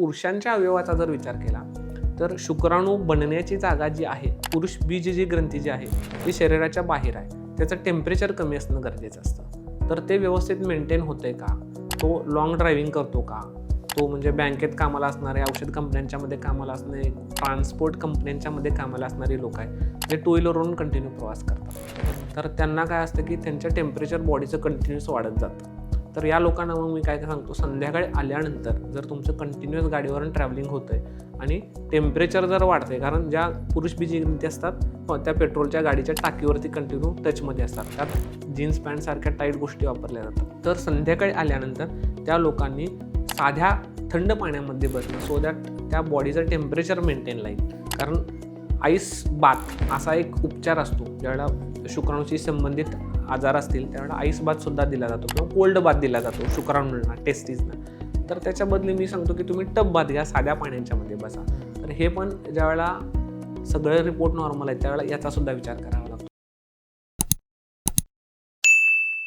पुरुषांच्या अवयवाचा जर विचार केला तर शुक्राणू बनण्याची जागा जी आहे, पुरुष बीज जी ग्रंथी जी आहे ती शरीराच्या बाहेर आहे. त्याचं टेम्परेचर कमी असणं गरजेचं असतं. तर ते व्यवस्थित मेंटेन होतंय का, तो लॉंग ड्रायव्हिंग करतो का, तो म्हणजे बँकेत कामाला असणारे, औषध कंपन्यांच्यामध्ये कामाला असणारे, ट्रान्सपोर्ट कंपन्यांच्यामध्ये कामाला असणारे लोक आहेत जे टू व्हीलरवरून कंटिन्यू प्रवास करतात. तर त्यांना काय असतं की त्यांचं टेम्परेचर बॉडीचं कंटिन्यूस वाढत जातं. तर या लोकांना मग मी काय सांगतो, संध्याकाळी आल्यानंतर जर तुमचं कंटिन्युअस गाडीवरून ट्रॅव्हलिंग होतंय आणि टेम्परेचर जर वाढतंय, कारण ज्या पुरुष बीजी ग्रंथी असतात त्या पेट्रोलच्या गाडीच्या टाकीवरती कंटिन्यू टचमध्ये असतात, त्यात जीन्स पॅन्टसारख्या टाईट गोष्टी वापरल्या जातात. तर संध्याकाळी आल्यानंतर त्या लोकांनी साध्या थंड पाण्यामध्ये बसणं, सो दॅट त्या बॉडीचं टेम्परेचर मेंटेन राहील. कारण आईस बाथ असा एक उपचार असतो, ज्यावेळेला शुक्राणूशी संबंधित आजार असतील त्यावेळेला आईस बाथसुद्धा दिला जातो किंवा कोल्ड बाथ दिला जातो शुक्राणूंना, टेस्टिसना. तर त्याच्या बदली मी सांगतो की तुम्ही टब बाथ घ्या, साध्या पाण्याच्यामध्ये बसा. तर हे पण ज्यावेळेला सगळे रिपोर्ट नॉर्मल आहेत त्यावेळेला याचा सुद्धा विचार करावा.